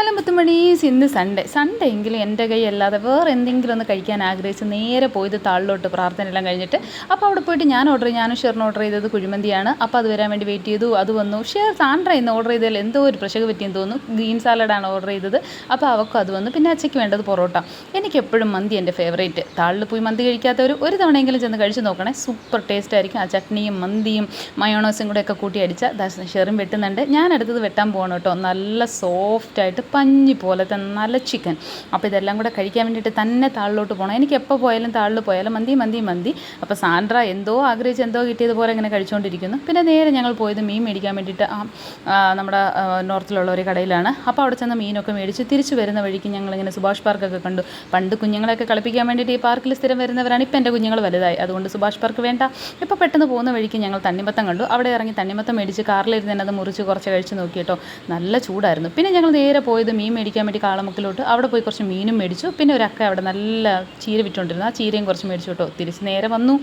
Hello മുത്തുമണീസ്, ഇന്ന് Sunday എങ്കിലും എൻ്റെ കൈ അല്ലാതെ വേറെ എന്തെങ്കിലും ഒന്ന് കഴിക്കാൻ ആഗ്രഹിച്ച് നേരെ പോയത് താളിലോട്ട് പ്രാർത്ഥനയെല്ലാം കഴിഞ്ഞിട്ട്. അപ്പോൾ അവിടെ പോയിട്ട് ഞാനും ഷെറിന് ഓർഡർ ചെയ്തത് കുഴിമന്തിയാണ്. അപ്പോൾ അത് വരാൻ വേണ്ടി വെയിറ്റ് ചെയ്തു. അത് വന്നു. സാൻഡ്ര ഇന്ന് ഓർഡർ ചെയ്തതിൽ എന്തോ ഒരു പ്രശ്നം പറ്റിയെന്ന് തോന്നുന്നു. ഗ്രീൻ സാലഡാണ് ഓർഡർ ചെയ്തത്. അപ്പോൾ അവൾക്കും അത് വന്നു. പിന്നെ അച്ചയ്ക്ക് വേണ്ടത് പൊറോട്ട. എനിക്കെപ്പോഴും മന്തി എൻ്റെ ഫേവറേറ്റ്. താളിൽ പോയി മന്തി കഴിക്കാത്തവർ ഒരു തവണയെങ്കിലും ചെന്ന് കഴിച്ച് നോക്കണേ. സൂപ്പർ ടേസ്റ്റ് ആയിരിക്കും. ആ ചട്നിയും മന്തിയും മയോണൈസും കൂടെ ഒക്കെ കൂട്ടി അടിച്ചാൽ ഷെറും വെട്ടുന്നുണ്ട്. ഞാൻ അടുത്തത് വെട്ടാൻ പോകണം കേട്ടോ. നല്ല സോഫ്റ്റായിട്ട് പഞ്ഞി പോലത്തെ നല്ല ചിക്കൻ. അപ്പോൾ ഇതെല്ലാം കൂടെ കഴിക്കാൻ വേണ്ടിയിട്ട് തന്നെ താളിലോട്ട് പോകണം. എനിക്ക് എപ്പോൾ പോയാലും താളിൽ പോയാലും മന്തി. അപ്പോൾ സാൻഡ്ര എന്തോ ആഗ്രഹിച്ച് എന്തോ കിട്ടിയതുപോലെ ഇങ്ങനെ കഴിച്ചുകൊണ്ടിരിക്കുന്നു. പിന്നെ നേരെ ഞങ്ങൾ പോയത് മീൻ മേടിക്കാൻ വേണ്ടിയിട്ട് നമ്മുടെ നോർത്തിലുള്ള ഒരു കടയിലാണ്. അപ്പോൾ അവിടെ ചെന്ന് മീനൊക്കെ മേടിച്ച് തിരിച്ച് വരുന്ന വഴിക്ക് ഞങ്ങളിങ്ങനെ സുഭാഷ് പാർക്കൊക്കെ കണ്ടു. പണ്ട് കുഞ്ഞുങ്ങളെയൊക്കെ കളിപ്പിക്കാൻ വേണ്ടിയിട്ട് ഈ പാർക്കിൽ സ്ഥിരം വരുന്നവരാണ്. ഇപ്പം എൻ്റെ കുഞ്ഞുങ്ങൾ വലുതായി, അതുകൊണ്ട് സുഭാഷ് പാർക്ക് വേണ്ട. ഇപ്പോൾ പെട്ടെന്ന് പോകുന്ന വഴിക്ക് ഞങ്ങൾ തണ്ണിമത്തം കണ്ടു. അവിടെ ഇറങ്ങി തണ്ണിമത്തം മേടിച്ച് കാറിലിരുന്ന് തന്നെ അത് മുറിച്ച് കുറച്ച് കഴിച്ച് നോക്കി കേട്ടോ. നല്ല ചൂടായിരുന്നു. പിന്നെ ഞങ്ങൾ നേരെ പോയത് മീൻ മേടിക്കാൻ വേണ്ടി കാളമുക്കിലോട്ട്. അവിടെ പോയി കുറച്ച് മീനും മേടിച്ചു. പിന്നെ ഒരു അക്ക അവിടെ നല്ല ചീര വിറ്റുകൊണ്ടിരുന്നു. ആ ചീരയും കുറച്ച് മേടിച്ചു കേട്ടോ. തിരിച്ച് നേരെ വന്നു.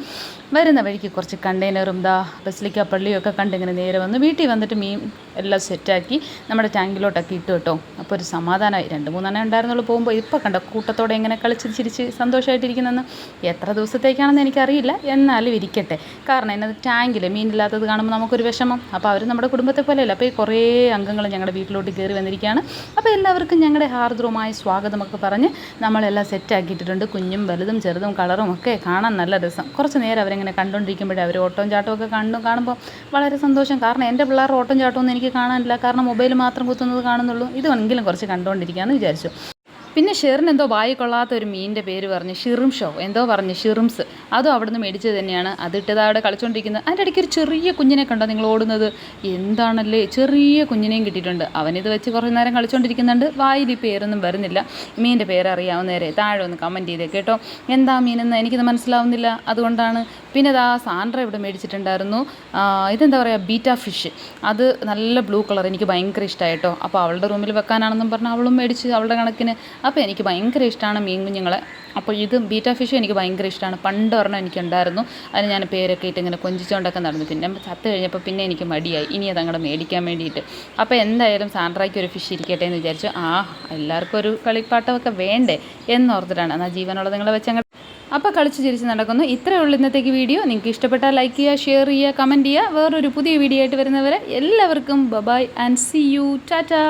വരുന്ന വഴിക്ക് കുറച്ച് കണ്ടെയ്നറും ബസിലിക്ക പള്ളിയും ഒക്കെ കണ്ടിങ്ങനെ നേരെ വന്നു. വീട്ടിൽ വന്നിട്ട് മീൻ എല്ലാം സെറ്റാക്കി നമ്മുടെ ടാങ്കിലോട്ടൊക്കെ ഇട്ടു കേട്ടോ. അപ്പോൾ ഒരു സമാധാനമായി. 2-3 ഉണ്ടായിരുന്നുള്ളൂ പോകുമ്പോൾ. ഇപ്പോൾ കണ്ടോ കൂട്ടത്തോടെ ഇങ്ങനെ കളിച്ച് ചിരിച്ച് സന്തോഷമായിട്ടിരിക്കുന്നെന്ന്. എത്ര ദിവസത്തേക്കാണെന്ന് എനിക്കറിയില്ല, എന്നാലും ഇരിക്കട്ടെ. കാരണം എന്നത് ടാങ്കിൽ മീനില്ലാത്തത് കാണുമ്പോൾ നമുക്കൊരു വിഷമം. അപ്പോൾ അവർ നമ്മുടെ കുടുംബത്തെ പോലെയല്ല. അപ്പോൾ ഈ കുറേ അംഗങ്ങൾ ഞങ്ങളുടെ വീട്ടിലോട്ട് കയറി വന്നിരിക്കുകയാണ്. അപ്പോൾ എല്ലാവർക്കും ഞങ്ങളുടെ ഹാർദ്രമായ സ്വാഗതമൊക്കെ പറഞ്ഞ് നമ്മളെല്ലാം സെറ്റാക്കിയിട്ടുണ്ട്. കുഞ്ഞും വലുതും ചെറുതും കളറും ഒക്കെ കാണാൻ നല്ല രസം. കുറച്ച് നേരം അവരിങ്ങനെ കണ്ടുകൊണ്ടിരിക്കുമ്പോഴേ അവർ ഓട്ടവും ചാട്ടവും ഒക്കെ കാണുമ്പോൾ വളരെ സന്തോഷം. കാരണം എൻ്റെ പിള്ളേർ ഓട്ടം ചാട്ടമൊന്നും എനിക്ക് കാണാനില്ല. കാരണം മൊബൈൽ മാത്രം കുത്തുന്നത് കാണുന്നുള്ളൂ. ഇതെങ്കിലും കുറച്ച് കണ്ടുകൊണ്ടിരിക്കാമെന്ന് വിചാരിച്ചു. പിന്നെ ഷെറിന് എന്തോ വായി കൊള്ളാത്ത ഒരു മീനിൻ്റെ പേര് പറഞ്ഞ് ഷിറിംസ്. അതും അവിടെ നിന്ന് മേടിച്ചത് തന്നെയാണ്. അതിട്ടത് അവിടെ കളിച്ചുകൊണ്ടിരിക്കുന്നത്. അതിൻ്റെ ഇടയ്ക്ക് ഒരു ചെറിയ കുഞ്ഞിനെ കണ്ടോ നിങ്ങൾ ഓടുന്നത്? എന്താണല്ലേ, ചെറിയ കുഞ്ഞിനെയും കിട്ടിയിട്ടുണ്ട്. അവനിത് വെച്ച് കുറേ നേരം കളിച്ചുകൊണ്ടിരിക്കുന്നുണ്ട്. വായിൽ ഈ പേരൊന്നും വരുന്നില്ല. മീനിൻ്റെ പേരറിയാവുന്നവരെ താഴെ ഒന്ന് കമൻറ്റ് ചെയ്തേ കേട്ടോ. എന്താ മീനെന്ന് എനിക്കിത് മനസ്സിലാവുന്നില്ല, അതുകൊണ്ടാണ്. പിന്നെ സാൻഡ്ര ഇവിടെ മേടിച്ചിട്ടുണ്ടായിരുന്നു. ഇതെന്താ പറയുക, ബീറ്റ ഫിഷ്. അത് നല്ല ബ്ലൂ കളർ, എനിക്ക് ഭയങ്കര ഇഷ്ടമായിട്ടോ. അപ്പോൾ അവളുടെ റൂമിൽ വെക്കാനാണെന്നും പറഞ്ഞ് അവളും മേടിച്ച് അവളുടെ കണക്കിന്. അപ്പോൾ എനിക്ക് ഭയങ്കര ഇഷ്ടമാണ് മീൻ കുഞ്ഞുങ്ങളെ. അപ്പോൾ ഇത് ബീറ്റ ഫിഷ് എനിക്ക് ഭയങ്കര ഇഷ്ടമാണ്. പണ്ട് ഒരെണ്ണം എനിക്കുണ്ടായിരുന്നു. അതിന് ഞാൻ പേരൊക്കെ ഇട്ട് ഇങ്ങനെ കൊഞ്ചിച്ചുകൊണ്ടൊക്കെ നടന്നു. പിന്നെ ചത്ത് കഴിഞ്ഞപ്പോൾ പിന്നെ എനിക്ക് മടിയായി ഇനി അതങ്ങോട്ട് മേടിക്കാൻ വേണ്ടിയിട്ട്. അപ്പോൾ എന്തായാലും സാൻഡ്രയ്ക്ക് ഒരു ഫിഷ് ഇരിക്കട്ടെ എന്ന് വിചാരിച്ചു. എല്ലാവർക്കും ഒരു കളിപ്പാട്ടമൊക്കെ വേണ്ടേ എന്നോർത്തിട്ടാണ്. എന്നാൽ ജീവനുള്ളത് നിങ്ങളെ വെച്ച് അപ്പോൾ കളിച്ച് ചിരിച്ച് നടക്കുന്നു. ഇത്രയേ ഉള്ളൂ ഇന്നത്തേക്ക് വീഡിയോ. നിങ്ങൾക്ക് ഇഷ്ടപ്പെട്ടാൽ ലൈക്ക് ചെയ്യുക, ഷെയർ ചെയ്യുക, കമൻറ്റ് ചെയ്യുക. വേറൊരു പുതിയ വീഡിയോ ആയിട്ട് വരുന്നവരെ എല്ലാവർക്കും bye and see you. Tata.